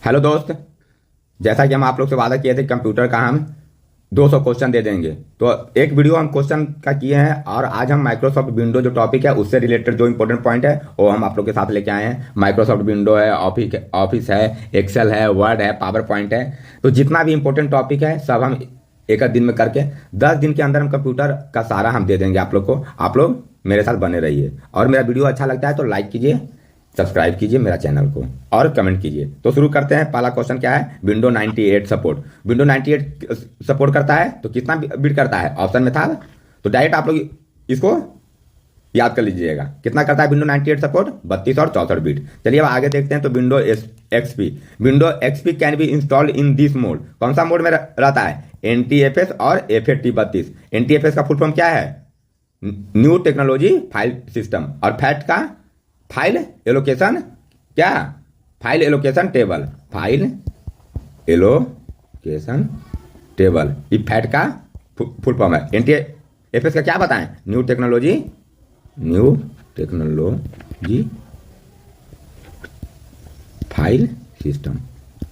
Hello दोस्त। जैसा कि हम आप लोग से वादा किए थे, कंप्यूटर का हम 200 क्वेश्चन दे देंगे। तो एक वीडियो हम क्वेश्चन का किए हैं और आज हम माइक्रोसॉफ्ट विंडो जो टॉपिक है उससे रिलेटेड जो इंपॉर्टेंट पॉइंट है वो हम आप लोग के साथ लेके आए हैं। माइक्रोसॉफ्ट विंडो है, ऑफिस है, एक्सेल है, वर्ड है, पावर पॉइंट है। तो जितना भी इंपॉर्टेंट टॉपिक है सब हम एक आध दिन में करके 10 दिन के अंदर हम कंप्यूटर का सारा हम दे देंगे आप लोग को। आप लोग मेरे साथ बने रहिए और मेरा वीडियो अच्छा लगता है तो लाइक कीजिए, सब्सक्राइब कीजिए मेरा चैनल को और कमेंट कीजिए। तो शुरू करते हैं। पहला क्वेश्चन क्या है? Window 98 support. विंडो 98 सपोर्ट करता है तो कितना बिट करता है? ऑप्शन में था तो डायरेक्ट आप लोग इसको याद कर लीजिएगा। कितना करता है विंडो 98 सपोर्ट? 32 और 64 बिट। चलिए अब आगे देखते हैं। तो window XP, window XP can be installed in this mode. कौन सा मोड में रहता है? NTFS और FAT32। NTFS का फुल फॉर्म क्या है? New technology file system. और फैट का फाइल एलोकेशन, क्या? File allocation table. File allocation table ये फैट का फुल फॉर्म है। NTFS का क्या बताएं? New technology file system.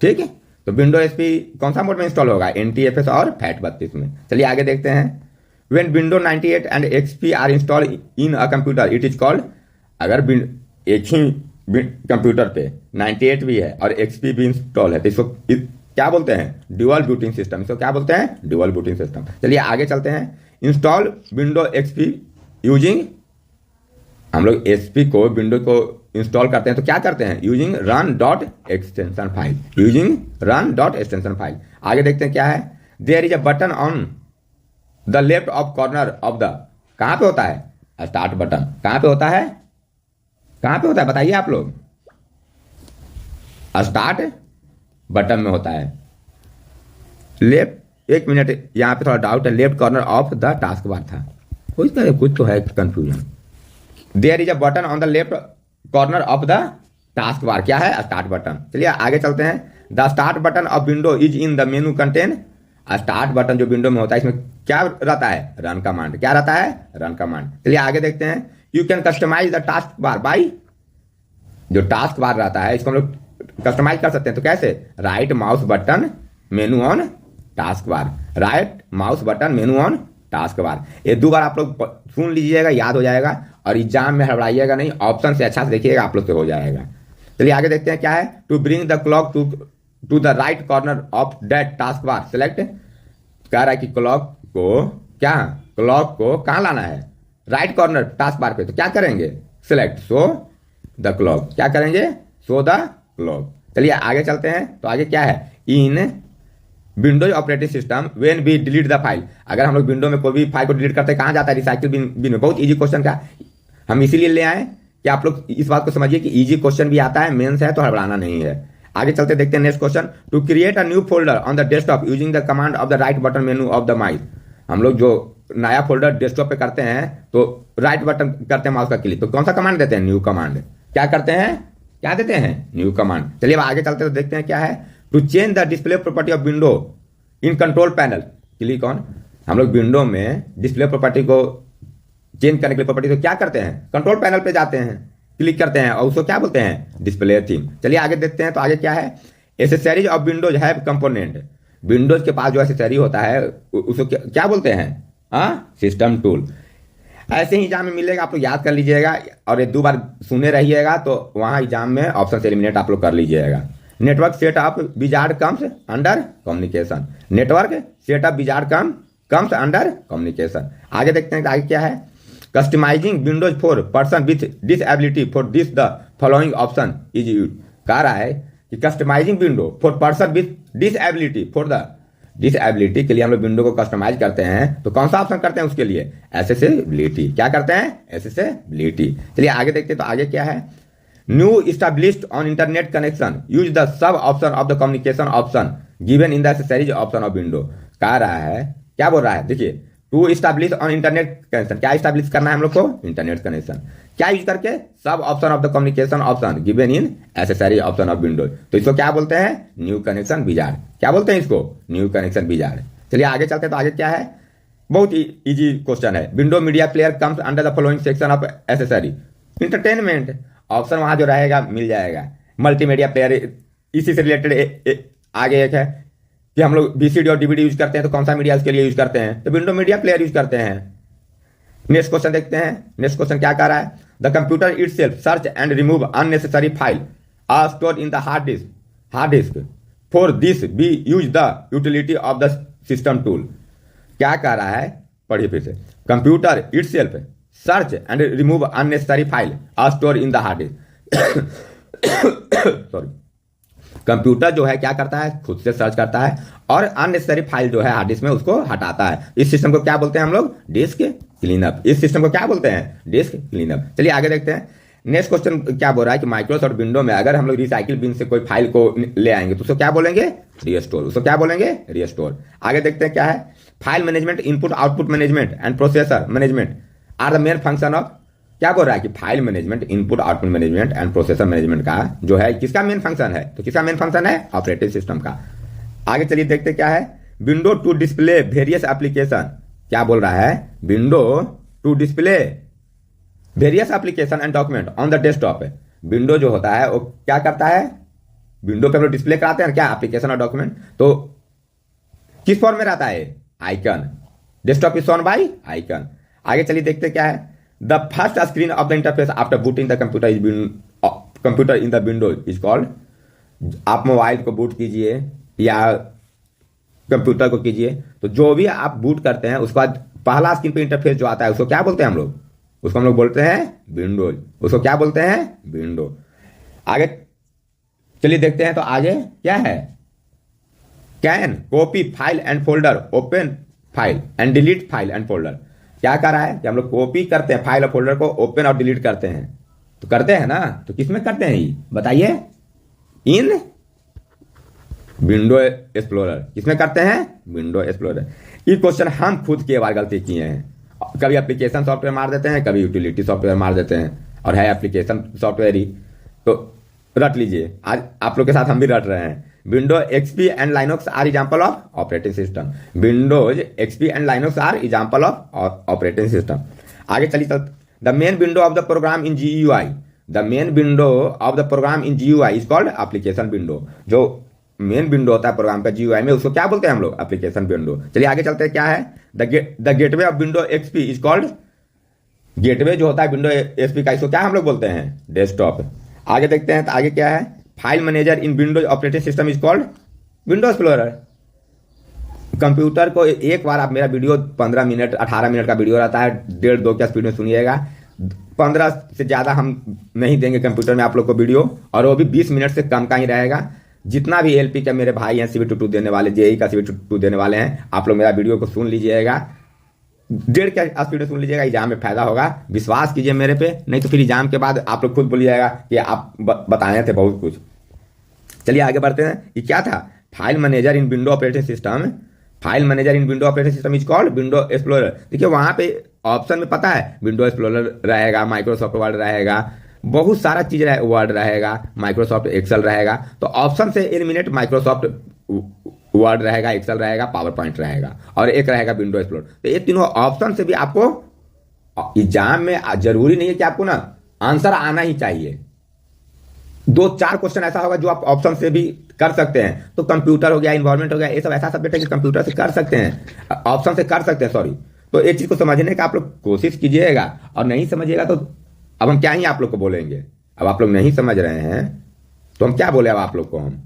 ठीक है। तो विंडो एसपी कौन सा मोड में इंस्टॉल होगा? NTFS और FAT32 में। चलिए आगे देखते हैं। When window 98 and XP are install in a computer it is called. अगर एक ही कंप्यूटर पे 98 भी है और XP भी इंस्टॉल है तो इसको क्या बोलते हैं? Dual booting system. इसको क्या बोलते हैं? Dual booting system. चलिए आगे चलते हैं। इंस्टॉल विंडो XP यूजिंग, हम लोग एसपी को विंडो को इंस्टॉल करते हैं तो क्या करते हैं? Using run dot extension file. Using run dot extension file. आगे देखते हैं क्या है। There is a button on the left of corner of the, कहां पे होता है? Start button. कहां पे होता है? कहां पे होता है बताइए आप लोग? स्टार्ट बटन में होता है। लेफ्ट, एक मिनट यहां पे थोड़ा डाउट है। Left corner of the task bar था, कुछ तो है confusion. There is a button on the left corner of the task bar. क्या है? Start button. चलिए आगे चलते हैं। The start button of window is in the menu content. Start button जो विंडो में होता है इसमें क्या रहता है? Run command. क्या रहता है? Run command. चलिए आगे देखते हैं। You can customise the task bar by, जो टास्क बार रहता है इसको हम लोग कस्टमाइज कर सकते हैं। तो कैसे? Right mouse button menu on task bar. Right mouse button menu on task bar. ये 2 बार आप लोग सुन लीजिएगा, याद हो जाएगा और एग्जाम में हड़बड़ाइएगा नहीं। ऑप्शन से अच्छा से देखिएगा, आप लोग से हो जाएगा। चलिए आगे देखते हैं क्या है। To bring the clock to the right corner of that task bar select. कह रहा है कि क्लॉक को, क्या क्लॉक को कहां लाना है? राइट कॉर्नर टास्क बार पे। तो क्या करेंगे? Select show the clock. क्या करेंगे? Show the clock. चलिए आगे चलते हैं। तो आगे क्या है? In Windows operating system when we delete the file. अगर हम लोग विंडो में कोई भी फाइल को डिलीट करते हैं कहां जाता है? रिसाइकिल बिन में। बहुत इजी क्वेश्चन का हम इसीलिए ले आए कि आप लोग इस बात को समझिए कि इजी क्वेश्चन भी आता है, मेंस है तो हड़बड़ाना नहीं है। आगे चलते देखते हैं next question. To create a new folder on the desktop using the command of the right button menu of the mouse. हम लोग जो नया फोल्डर डेस्कटॉप पे करते हैं तो राइट बटन करते हैं माउस का क्लिक, तो कौन सा कमांड देते हैं? New command. क्या करते हैं? क्या देते हैं? New command. चलिए अब आगे चलते तो देखते हैं क्या है। To change the display property of window in control panel click on. हम लोग विंडो में डिस्प्ले प्रॉपर्टी को चेंज करने के लिए प्रॉपर्टी तो क्या करते हैं? कंट्रोल पैनल पे जाते हैं, क्लिक करते हैं और उसको क्या बोलते हैं? Display theme. चलिए आगे देखते हैं। तो आगे क्या है? Accessories of Windows have component. Windows के पास जो एसेसरी होता है उसको क्या बोलते हैं? System tool. ऐसे ही एग्जाम में मिलेगा, आप लोग याद कर लीजिएगा और ये 2 बार सुने रहिएगा तो वहां एग्जाम में ऑप्शन से एलिमिनेट आप लोग कर लीजिएगा। Network setup wizard comes under communication. Network setup wizard comes under communication. आगे देखते हैं आगे क्या है। Customising Windows for person with disability for this the following option is use. कह रहा है कि customising window for person with disability, for the disability के लिए हम लोग विंडो को कस्टमाइज करते हैं तो कौन सा ऑप्शन करते हैं उसके लिए? एसेसिबिलिटी। क्या करते हैं? एसेसिबिलिटी। चलिए आगे देखते हैं। तो आगे क्या है। New established on internet connection use the sub option of the communication option given in the accessories option of window. कह रहा है, क्या बोल रहा है? देखिए, to establish on internet connection. क्या इस्टेब्लिश करना है हम लोग को? Internet connection. क्या यूज करके? सब option of the communication option given in accessory option of Windows. तो इसको क्या बोलते हैं? New connection wizard. क्या बोलते हैं इसको? New connection wizard. चलिए आगे चलते हैं। तो आगे क्या है? बहुत इजी क्वेश्चन है। Window media player comes under the following section of accessory. Entertainment option वहां जो रहेगा मिल जाएगा। मल्टीमीडिया प्लेयर इसी से रिलेटेड आगे एक है कि हम लोग VCD और DVD यूज करते हैं, तो कौन सा मीडिया उसके लिए यूज करते हैं? तो विंडो मीडिया प्लेयर यूज करते हैं। नेक्स्ट क्वेश्चन देखते हैं। नेक्स्ट क्वेश्चन क्या कह रहा है? The computer itself search and remove unnecessary file are stored in the hard disk for this be use the utility of the system tool. क्या कह रहा है? पढ़िए फिर से। Computer itself search and remove unnecessary file are stored in the hard disk. Sorry, computer जो है क्या करता है? खुद से सर्च करता है और अननेसेसरी फाइल जो है हार्ड डिस्क में उसको हटाता है। इस सिस्टम को क्या बोलते हैं हम लोग? Disc cleanup. इस सिस्टम को क्या बोलते हैं? Disc cleanup. चलिए आगे देखते हैं। नेक्स्ट क्वेश्चन क्या बोल रहा है कि माइक्रोसॉफ्ट विंडो में अगर हम लोग रिसाइकिल बिन से कोई फाइल को ले आएंगे तो उसको क्या बोलेंगे? रीस्टोर। उसको क्या बोलेंगे? रीस्टोर। आगे देखते हैं क्या है? File management, input output management and processor management are the main function of. क्या बोल रहा है कि file management, input output management and processor management का जो है किसका मेन फंक्शन है? तो किसका मेन फंक्शन है? ऑपरेटिंग सिस्टम का। आगे चलिए देखते क्या है। Window to display various application. क्या बोल रहा है? Window to display various application and document on the desktop. Window जो होता है वो क्या करता है? विंडो पे हम लोग डिस्प्ले कराते हैं क्या? एप्लीकेशन और डॉक्यूमेंट। तो किस फॉर्म में रहता है? Icon. Desktop is shown by icon. आगे चलिए देखते क्या है। The first screen of the interface after booting the computer in the window is called. आप मोबाइल को बूट कीजिए या कंप्यूटर को कीजिए, तो जो भी आप बूट करते हैं उसके बाद पहला स्क्रीन पे इंटरफेस जो आता है उसको क्या बोलते हैं हम लोग? उसको हम लोग बोलते हैं विंडोज। उसको क्या बोलते हैं? विंडो। आगे चलिए देखते हैं तो आगे क्या है। Can copy file and folder, open file and delete file and folder. क्या कर रहा है कि हम लोग कॉपी करते हैं फाइल और फोल्डर को, ओपन और डिलीट करते हैं। तो करते हैं ना, तो किस में करते हैं ये बताइए? इन विंडो एक्सप्लोरर। किसमें करते हैं? Window explorer. ये क्वेश्चन हम खुद के बार गलती किए हैं। कभी एप्लीकेशन सॉफ्टवेयर मार देते हैं, कभी यूटिलिटी सॉफ्टवेयर मार देते हैं, और है एप्लीकेशन सॉफ्टवेयर ही। तो रट लीजिए, आज आप लोग के साथ हम भी रट रहे हैं। Window XP and Linux are example of operating system. Windows XP and Linux are example of operating system. आगे चलिए चल। The main window of the program in GUI। The main window of the program in GUI is called application window. जो main window होता है programme का GUI में, उसको क्या बोलते हैं हम लोग? Application window. चलिए आगे चलते हैं क्या है। The gateway of window XP is called. Gateway जो होता है विंडो एक्सपी का, इसको क्या हम लोग बोलते हैं? डेस्कटॉप। आगे देखते हैं तो आगे क्या है। File manager in Windows operating system is called window explorer. Computer को एक बार आप मेरा वीडियो 15 मिनट 18 मिनट का वीडियो रहता है, 1.5-2 की स्पीड में सुनिएगा। 15 से ज़्यादा हम नहीं देंगे कंप्यूटर में आप लोग को वीडियो, और वो भी 20 मिनट से कम का ही रहेगा। जितना भी LP के मेरे भाई हैं, CBT2 देने वाले, JEE का CBT2 देने वाले हैं, आप लोग मेरा वीडियो को सुन लीजिएगा। 1.5 के स्पीड में सुन लीजिएगा, एग्जाम में फायदा होगा। विश्वास कीजिए मेरे पे, नहीं तो फिर एग्जाम के बाद आप लोग खुद बोलिएगा कि आप बताए थे बहुत कुछ। चलिए आगे बढ़ते हैं। ये क्या था? File manager in window operating system. File manager in window operating system is called window explorer. देखिए वहां पे ऑप्शन में पता है विंडो एक्सप्लोरर रहेगा, माइक्रोसॉफ्ट वर्ड रहेगा, बहुत सारा चीज वर्ड रहेगा, माइक्रोसॉफ्ट एक्सेल रहेगा। तो ऑप्शन से एलिमिनेट माइक्रोसॉफ्ट वर्ड रहेगा, एक्सेल रहेगा, पावर पॉइंट रहेगा, और एक रहेगा विंडो एक्सप्लोरर। तो ये तीनों ऑप्शन से भी आपको एग्जाम में जरूरी नहीं है कि आपको ना आंसर आना ही चाहिए। 2-4 क्वेश्चन ऐसा होगा जो आप ऑप्शन से भी कर सकते हैं। तो कंप्यूटर हो गया, इन्वायरमेंट हो गया, ये सब ऐसा सब्जेक्ट है कि कंप्यूटर से कर सकते हैं, ऑप्शन से कर सकते हैं, सॉरी। तो एक चीज को समझने का आप लोग कोशिश कीजिएगा, और नहीं समझिएगा तो अब हम क्या ही आप लोग को बोलेंगे। अब आप लोग नहीं समझ रहे हैं तो हम क्या बोले अब आप लोग को हम।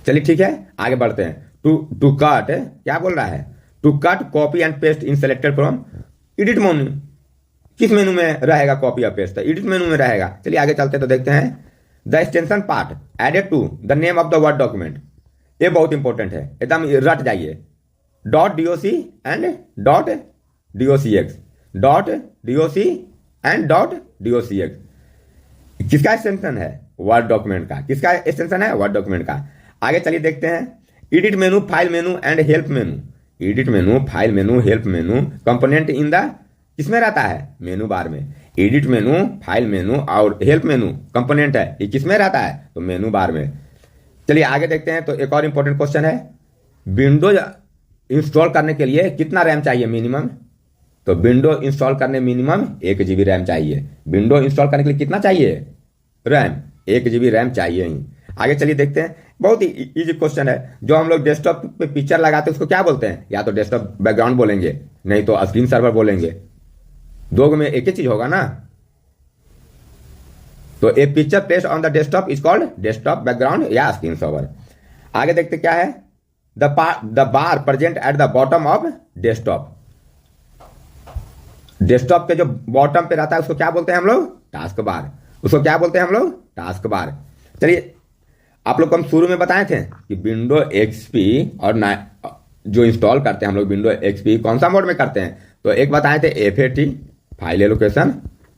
चलिए ठीक है, आगे बढ़ते हैं। टू कट, क्या बोल रहा है? To cut copy and paste in selected from edit menu. किस मेनू में रहेगा कॉपी या पेस्ट? एडिट मेनू में रहेगा। चलिए आगे चलते तो देखते हैं। The extension part added to the name of the word document. ये बहुत इंपॉर्टेंट है, एकदम रट जाइए। .doc and .docx, .doc and .docx किसका एक्सटेंशन है? वर्ड डॉक्यूमेंट का। किसका एक्सटेंशन है? वर्ड डॉक्यूमेंट का। आगे चलिए देखते हैं। Edit menu, file menu and help menu. Edit menu, file menu, help menu component in the, किसमें रहता है? मेनू बार में। एडिट मेनू, फाइल मेनू और हेल्प मेनू कंपोनेंट है, ये किसमें रहता है? तो मेनू बार में। चलिए आगे देखते हैं। तो एक और इंपॉर्टेंट क्वेश्चन है, विंडोज इंस्टॉल करने के लिए कितना रैम चाहिए मिनिमम? तो विंडो इंस्टॉल करने मिनिमम 1 GB रैम चाहिए। विंडो इंस्टॉल करने के लिए कितना चाहिए? रैम 1 GB रैम चाहिए ही। आगे चलिए देखते हैं, बहुत ही इजी क्वेश्चन है। जो हम लोग डेस्कटॉप पे पिक्चर लगाते हैं उसको क्या बोलते हैं? या तो डेस्कटॉप बैकग्राउंड बोलेंगे, नहीं तो स्क्रीन सर्वर बोलेंगे। दो में एक ही चीज होगा ना। तो a picture placed on the desktop is called desktop background या स्क्रीन सर्वर। आगे देखते क्या है, the bar present at the bottom of desktop. Desktop के जो बॉटम पे रहता है उसको क्या बोलते हैं हम लोग? Task bar. उसको क्या बोलते हैं हम लोग? Task bar. चलिए, आप लोग को हम शुरू में बताए थे कि विंडो एक्सपी और जो इंस्टॉल करते हैं हम लोग विंडो एक्सपी कौन सा मोड में करते हैं? तो एक बताए थे FAT फाइल एलोकेशन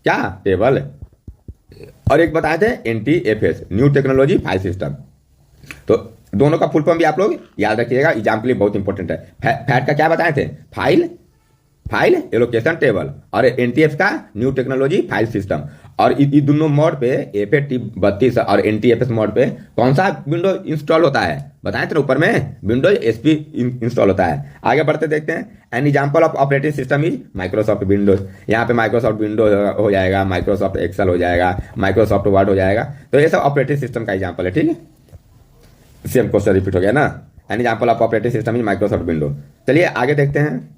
क्या टेबल, और एक बताए थे NTFS new technology file system. तो दोनों का फुल फॉर्म भी आप लोग याद रखिएगा, एग्जाम के लिए बहुत इंपॉर्टेंट है। फैट का क्या बताए थे? फाइल एलोकेशन टेबल, और NTFS का न्यू टेक्नोलॉजी फाइल सिस्टम। और इस दोनों मोड पे FAT 32 और NTFS मोड पे कौन सा विंडो इंस्टॉल होता है? बताए थे ऊपर में विंडोज SP इंस्टॉल होता है। आगे बढ़ते देखते हैं, an example of operating system is Microsoft Windows. यहाँ पे माइक्रोसॉफ्ट विंडोज हो जाएगा, माइक्रोसॉफ्ट एक्सेल हो जाएगा, माइक्रोसॉफ्ट वर्ड हो जाएगा। तो ये सब ऑपरेटिंग सिस्टम का एग्जाम्पल है, ठीक है। सेम क्वेश्चन रिपीट हो गया ना। An example of operating system is Microsoft window. चलिए आगे देखते हैं,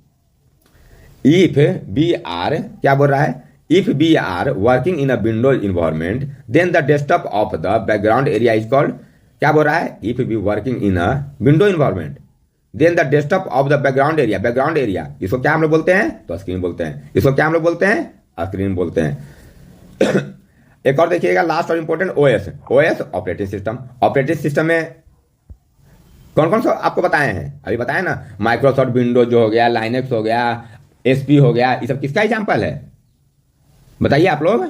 इफ बी आर क्या बोल रहा है? If be are working in a windows environment then the desktop of the background area is called, क्या बोल रहा है? If be working in a window environment then the desktop of the background area. Background area इसको क्या हम लोग बोलते हैं? तो स्क्रीन बोलते हैं। इसको क्या हम लोग बोलते हैं? स्क्रीन बोलते हैं। एक और देखिएगा, लास्ट और important, OS operating system. Operating system में कौन कौन सा आपको बताए हैं? अभी बताए ना, माइक्रोसॉफ्ट विंडोज जो हो गया, लाइनेक्स हो गया, SP हो गया, ये सब किसका एग्जाम्पल है? बताइए आप लोग,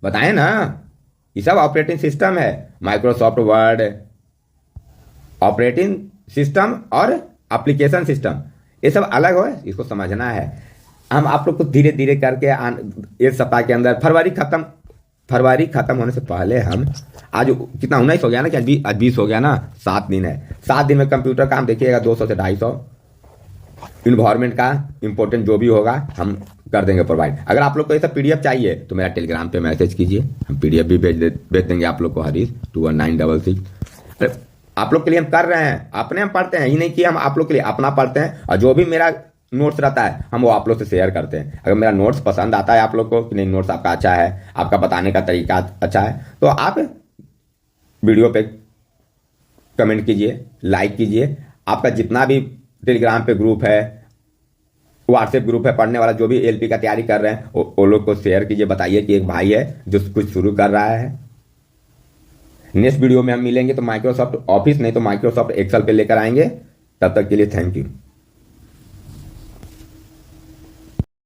बताएं ना। ये सब ऑपरेटिंग सिस्टम है। माइक्रोसॉफ्ट वर्ड ऑपरेटिंग सिस्टम और एप्लीकेशन सिस्टम, ये सब अलग हो, इसको समझना है। हम आप लोग को धीरे धीरे करके एक सप्ताह के अंदर फरवरी खत्म होने से पहले हम, आज कितना 19 हो गया ना, कि आज 20 हो गया ना, 7 दिन है। 7 दिन में कंप्यूटर का हम देखिएगा 200 से 250 इन्वायरमेंट का इंपॉर्टेंट जो भी होगा हम कर देंगे प्रोवाइड। अगर आप लोग को ये सब PDF चाहिए तो मेरा टेलीग्राम पे मैसेज कीजिए, हम PDF भी भेज देंगे आप लोग को। हरीश 21966। आप लोग के लिए हम कर रहे हैं, अपने हम पढ़ते हैं, ये नहीं कि हम आप लोग के लिए अपना पढ़ते हैं। और जो भी मेरा नोट्स रहता है हम वो आप लोग से शेयर करते हैं। अगर मेरा नोट्स पसंद आता है आप लोग को कि नहीं, नोट्स आपका अच्छा है, आपका बताने का तरीका अच्छा है, तो आप वीडियो पे कमेंट कीजिए, लाइक कीजिए। आपका जितना भी टेलीग्राम पे ग्रुप है, व्हाट्सएप ग्रुप है पढ़ने वाला, जो भी LP का तैयारी कर रहे हैं वो लोग को शेयर कीजिए। बताइए कि एक भाई है जो कुछ शुरू कर रहा है। नेक्स्ट वीडियो में हम मिलेंगे तो माइक्रोसॉफ्ट ऑफिस नहीं तो माइक्रोसॉफ्ट एक्सेल पे लेकर आएंगे। तब तक के लिए थैंक यू।